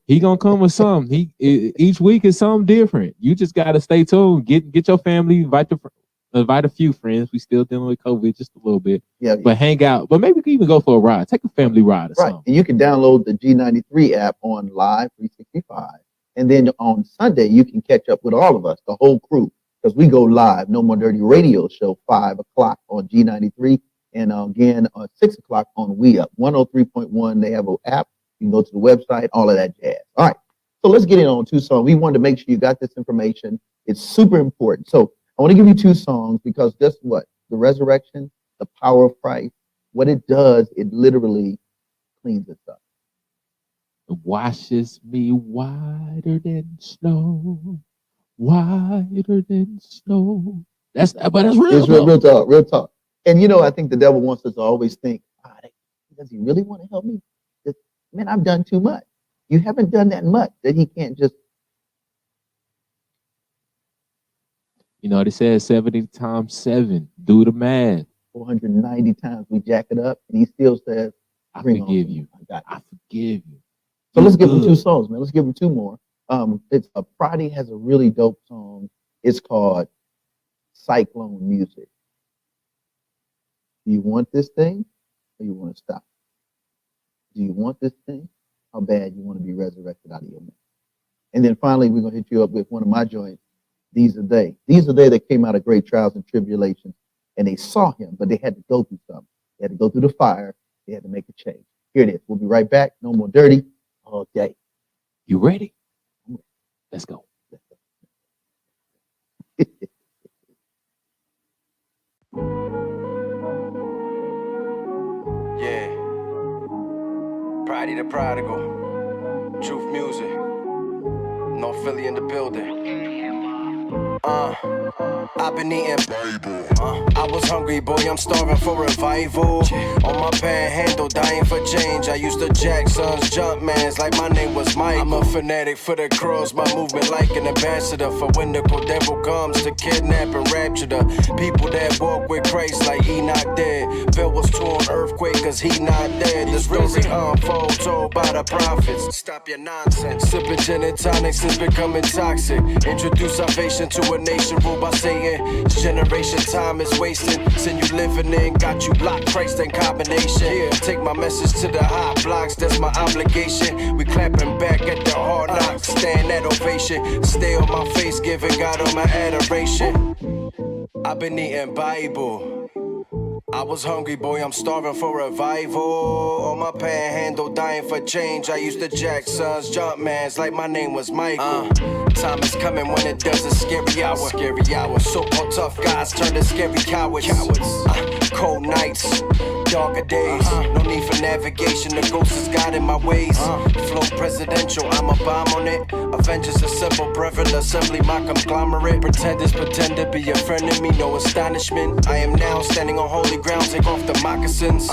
he gonna come with something. Each week is something different. You just gotta stay tuned. Get your family, invite Invite a few friends. We still dealing with COVID just a little bit. Yeah. But hang out. But maybe we can even go for a ride. Take a family ride or something. And you can download the G93 app on Live 365. And then on Sunday, you can catch up with all of us, the whole crew, because we go live. No More Dirty Radio Show, 5 o'clock on G93. And again, 6 o'clock on We Up. 103.1, they have an app. You can go to the website, all of that jazz. All right. So let's get in on 2 songs. We wanted to make sure you got this information. It's super important. So I want to give you 2 songs because guess what? The resurrection, the power of Christ, what it does, it literally cleans us up. It washes me whiter than snow, whiter than snow. But that's real. It's real talk, real talk. And you know, I think the devil wants us to always think, does he really want to help me? Man, I've done too much. You haven't done that much that he can't just. You know, they said 70 times 7. Do the math. 490 times we jack it up, and he still says, I forgive you. I forgive you. So let's give him 2 songs, man. Let's give him 2 more. It's Friday has a really dope song. It's called Cyclone Music. Do you want this thing or you want to stop? Do you want this thing? How bad you want to be resurrected out of your mouth? And then finally, we're going to hit you up with one of my joints. These are they. These are they that came out of great trials and tribulations, and they saw him, but they had to go through something. They had to go through the fire. They had to make a change. Here it is. We'll be right back. No More Dirty all day. You ready? Let's go. Yeah. Friday the Prodigal. Truth Music. No Philly in the building. I've been eating Bible. I was hungry, boy, I'm starving for revival. On my panhandle, dying for change. I used to jack sons, jump mans like my name was Mike. I'm a fanatic for the cross, my movement like an ambassador. For when the devil comes to kidnap and rapture the people that walk with Christ like Enoch dead. Phil was torn earthquake cause he not dead. The story unfold told by the prophets. Stop your nonsense. Sipping gin and tonics is becoming toxic. Introduce salvation to a nation ruled by Satan. Generation time is wasting. Sin you living in got you locked. Christ in combination. Yeah, take my message to the hot blocks. That's my obligation. We clapping back at the hard knocks. Stand that ovation. Stay on my face, giving God all my adoration. I've been eating Bible. I was hungry, boy, I'm starving for revival. On my panhandle, dying for change. I used to jack sons, jump mans like my name was Michael. Time is coming when it does a scary hour. Scary hour. So-called tough guys turn to scary cowards. Cold nights, darker days. No need for navigation, the ghost is guiding my ways. Flow presidential, I'm a bomb on it. Avengers assemble, brethren assembly, my conglomerate. Pretenders pretend to be a friend of me, no astonishment. I am now standing on holy ground, take off the moccasins.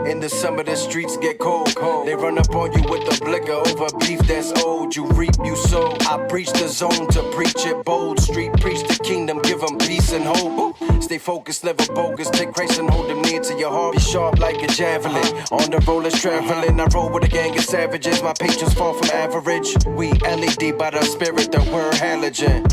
In the summer the streets get cold. They run up on you with the blicker over beef that's old. You reap, you sow. I preach the zone to preach it bold. Street preach the kingdom, give them peace and hope. Stay focused, never bogus. Take Christ and hold them near to your heart. Be sharp like a javelin. On the rollers traveling. I roll with a gang of savages. My patrons fall from average. We LED by the spirit, the word halogen.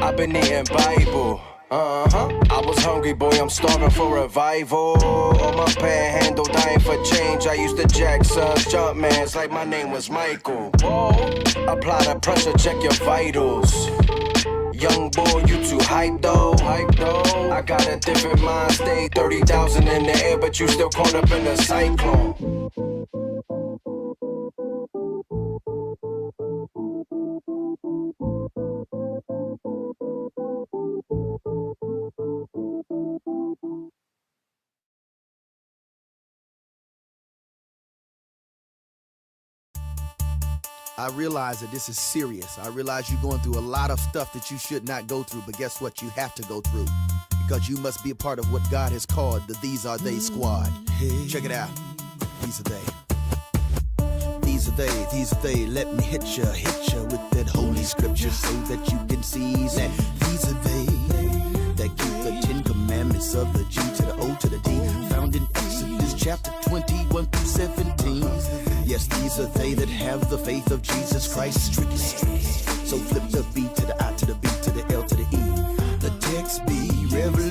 I've been eating Bible. I was hungry, boy, I'm starving for revival. On my panhandle, dying for change. I used to jack sons, jump mans like my name was Michael. Apply the pressure, check your vitals. Young boy, you too hype though. I got a different mind state. 30,000 in the air, but you still caught up in the cyclone. I realize that this is serious. I realize you're going through a lot of stuff that you should not go through, but guess what? You have to go through because you must be a part of what God has called the These Are They squad. Check it out. These are they. These are they. These are they. Let me hit ya with that holy scripture so that you can see that these are they that keep the 10 commandments of the G to the O to the D, found in Exodus chapter 21 through 17. Yes, these are they that have the faith of Jesus Christ. Stric'ly. So flip the B to the I to the B to the L to the E. The text be revelation.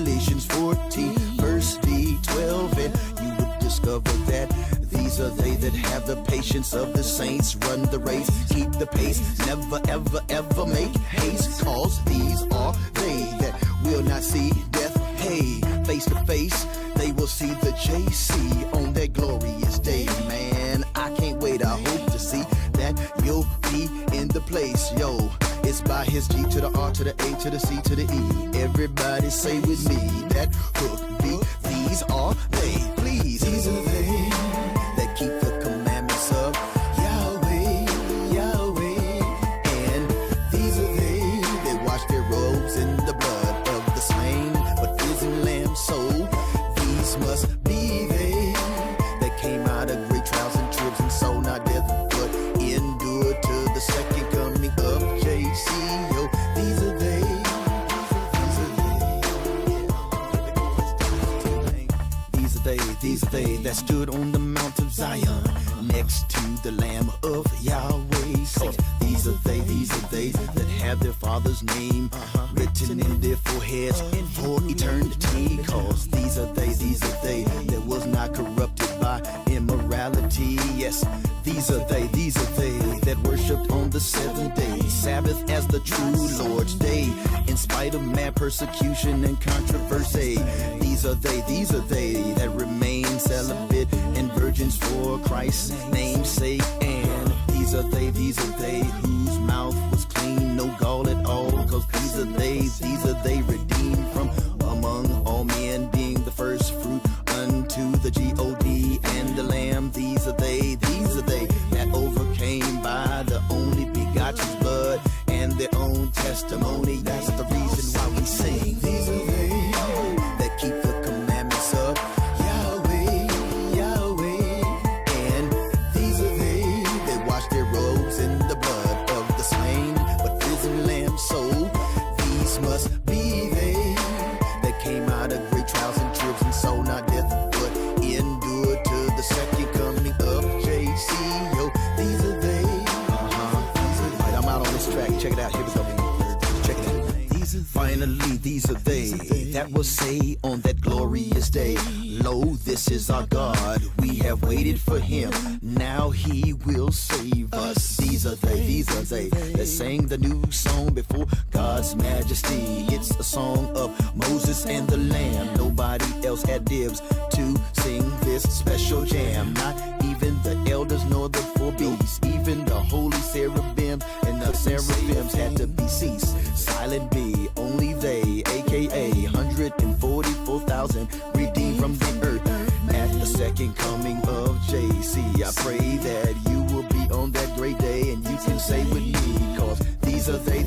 that have the patience of the saints. Run the race, keep the pace, never ever ever make haste, cause these are they that will not see death. Hey, face to face, they will see the JC on that glorious day. Man, I can't wait, I hope to see that you'll be in the place. Yo, it's by his G to the R to the A to the C to the E. Everybody say with me that hook be. These are they, please. These are they that keep the commandments of Yahweh, Yahweh. And these are they that wash their robes in the blood of the slain, but risen lamb soul. These must be they that came out of great trials and tribs and soul, not death, but endured to the second coming of JC. Yo, these are they. These are they that stood on the Mount of Zion next to the Lamb of Yahweh. Cause these are they that have their father's name written in their foreheads for eternity. Cause these are they that was not corrupted by immorality. Yes, these are they that worshiped on the seventh day, Sabbath as the true Lord's day, in spite of mad persecution and controversy. These are they that remain celibate and virgins for Christ's name's sake. And these are they whose mouth was clean, no gall at all. Cause these are they redeemed from among all men, being the first fruit unto the G-O-D and the Lamb. These are they that overcame by the only begotten's blood and their own testimony. That's the reason why we sing. These are they that keep the commandments of Yahweh, Yahweh. And these are they that wash their robes in the blood of the slain, but risen lamb soul. These must be they that came out of great trials and tribs and soul, not death, but endured to the second coming of JC. Yo, these are they. All right, I'm out on this track. Check it out. Here we go. Check it out. Finally, these are they that will say on that glorious day, lo, this is our God. We have waited for him. Now he will save us. These are they that sang the new song before God's majesty. It's a song of Moses and the Lamb. Nobody else had dibs to sing this special jam. Not even the elders nor the four beasts. Even the holy cherubim and the seraphims had to be ceased. Silent be, only they, aka 144,000 redeemed from the earth at the second coming of JC. I pray that you will be on that great day and you can say with me, cause these are they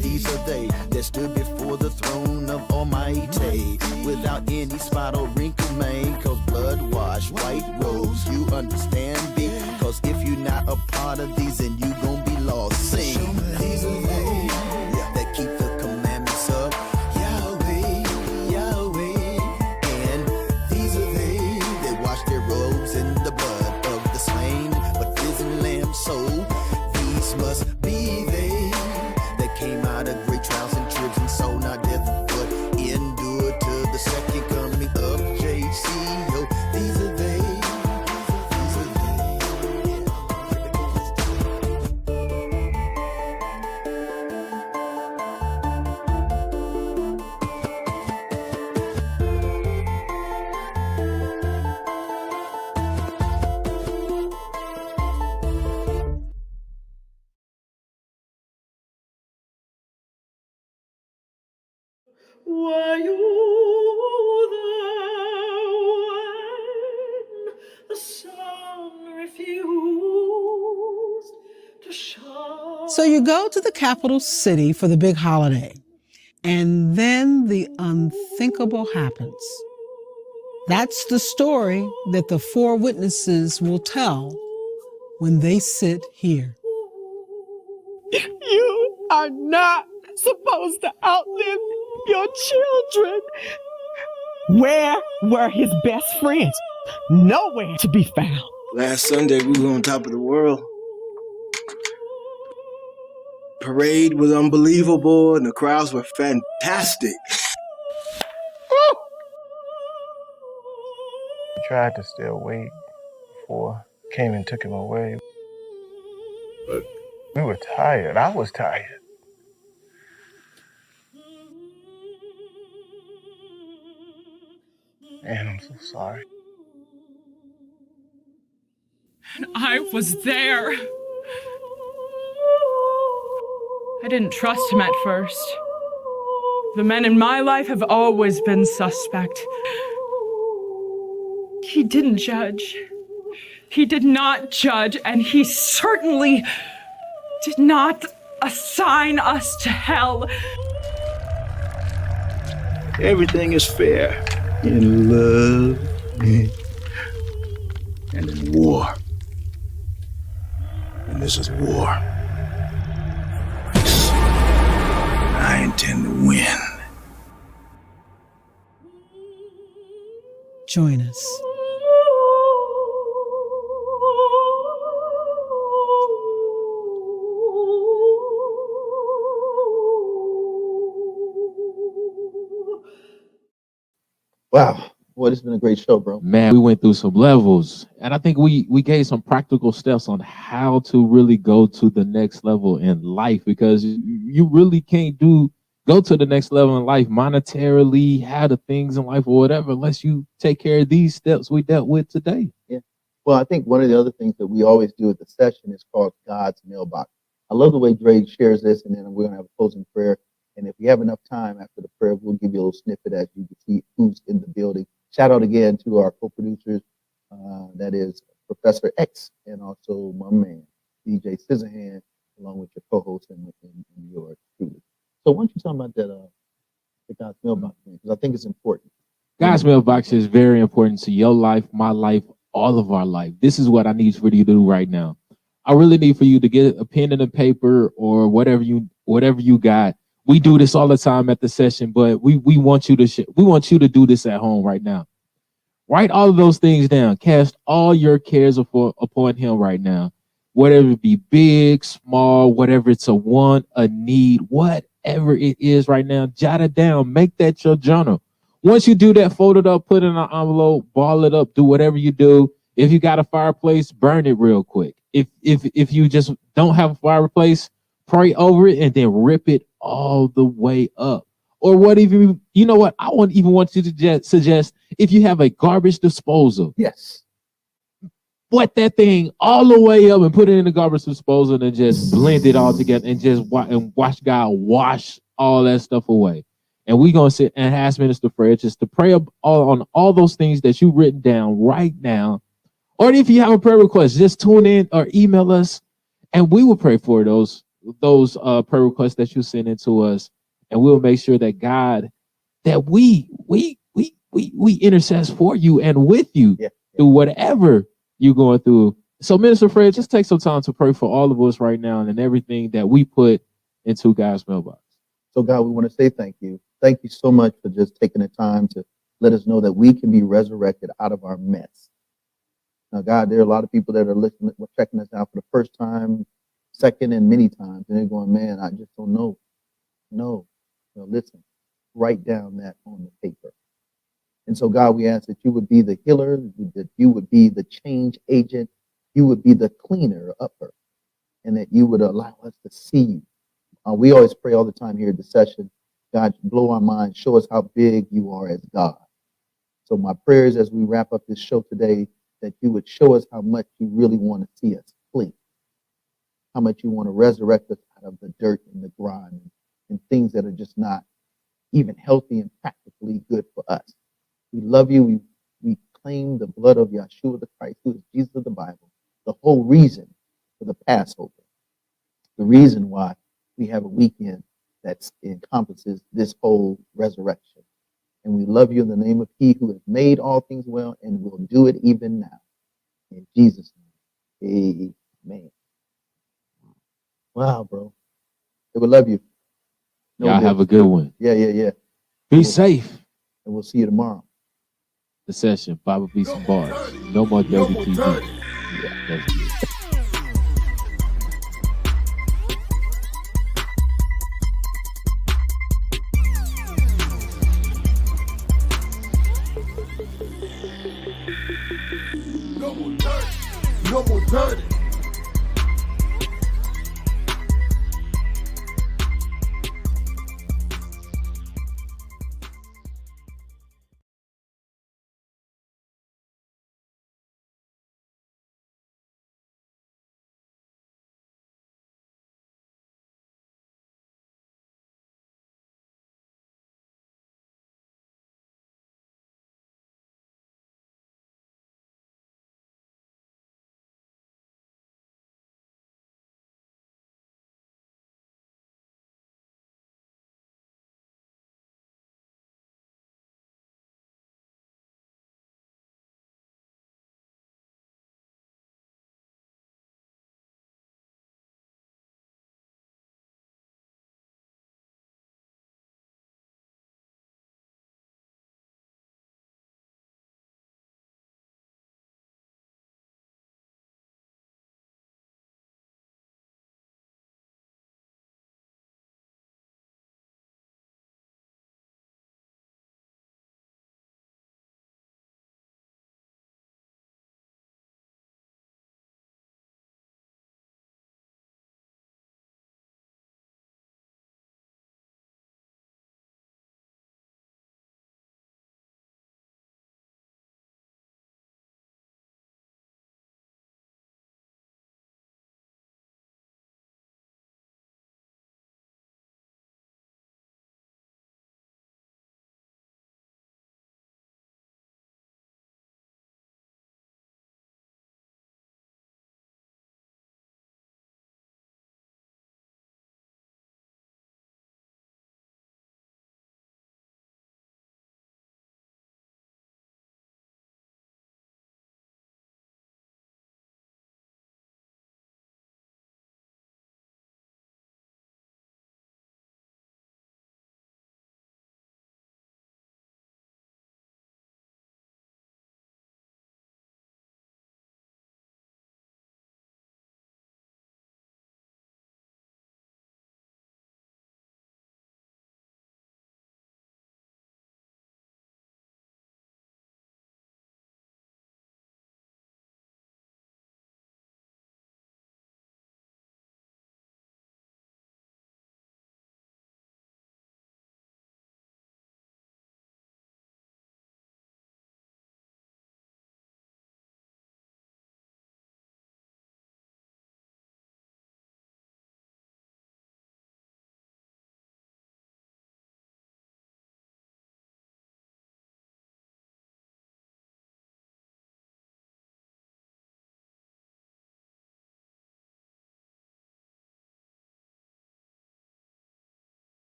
that stood before the throne of Almighty without any spot or wrinkle, man. Cause blood washed white robes, you understand me? Cause if you're not a part of these, then you gon' be lost. Sing. These are they that keep the commandments of Yahweh, Yahweh. And these are they that wash their robes in the blood of the slain, but risen lamb soul. These must be they that came out of great trials and tribs and soul, not death, but endured to the second coming of JC. Yo, these are they. Were you there when the sun refused to shine? So you go to the capital city for the big holiday, and then the unthinkable happens. That's the story that the four witnesses will tell when they sit here. You are not supposed to outlive your children. Where were his best friends? Nowhere to be found. Last Sunday, we were on top of the world. Parade was unbelievable, and the crowds were fantastic. Tried to stay awake before came and took him away. But we were tired. I was tired. And I'm so sorry. And I was there. I didn't trust him at first. The men in my life have always been suspect. He didn't judge. He did not judge, and he certainly did not assign us to hell. Everything is fair in love and in war. And this is war. I intend to win. Join us. Wow. Boy, this has been a great show, bro. Man, we went through some levels, and I think we gave some practical steps on how to really go to the next level in life, because you really can't go to the next level in life monetarily, have the things in life or whatever, unless you take care of these steps we dealt with today. Yeah. Well, I think one of the other things that we always do at the session is called God's mailbox. I love the way Dre shares this, and then we're going to have a closing prayer. And if we have enough time after the prayer, we'll give you a little snippet as you can see who's in the building. Shout out again to our co-producers, that is Professor X, and also my man, DJ Scissorhand, along with your co-host and your student. So why don't you talk about that, the God's mailbox thing, because I think it's important. God's mailbox is very important to your life, my life, all of our life. This is what I need for you to do right now. I really need for you to get a pen and a paper or whatever you got. We do this all the time at the session, but we want you to do this at home right now. Write all of those things down. Cast all your cares upon him right now. Whatever it be big, small, whatever it's a want, a need, whatever it is right now, jot it down. Make that your journal. Once you do that, fold it up, put it in an envelope, ball it up, do whatever you do. If you got a fireplace, burn it real quick. If you just don't have a fireplace, pray over it and then rip it all the way up. Or you know what? I wouldn't even want you to suggest if you have a garbage disposal. Yes. Wet that thing all the way up and put it in the garbage disposal and just blend it all together and just watch God wash all that stuff away. And we're going to sit and ask Minister Fred just to pray on all those things that you've written down right now. Or if you have a prayer request, just tune in or email us and we will pray for those prayer requests that you send into us, and we'll make sure that God, that we intercess for you and with you through whatever you're going through. So Minister Fred, just take some time to pray for all of us right now and everything that we put into God's mailbox. So God, we want to say thank you. Thank you so much for just taking the time to let us know that we can be resurrected out of our mess. Now, God, there are a lot of people that are listening, checking us out for the first time, second, and many times, and they're going, man, I just don't know. No, listen, write down that on the paper. And so, God, we ask that you would be the healer, that you would be the change agent, you would be the cleaner upper, and that you would allow us to see you. We always pray all the time here at the session, God, blow our minds, show us how big you are as God. So my prayers as we wrap up this show today, that you would show us how much you really want to see us clean, how much you want to resurrect us out of the dirt and the grime and things that are just not even healthy and practically good for us. We love you. We claim the blood of Yeshua the Christ, who is Jesus of the Bible, the whole reason for the Passover, the reason why we have a weekend that encompasses this whole resurrection. And we love you in the name of he who has made all things well and will do it even now. In Jesus' name, amen. Wow, bro. We love you. Y'all have a good one. Yeah. Be safe. And we'll see you tomorrow. The session, Bible Beats and Bars. No More Dirty TV. Yeah, that's good. no more dirty.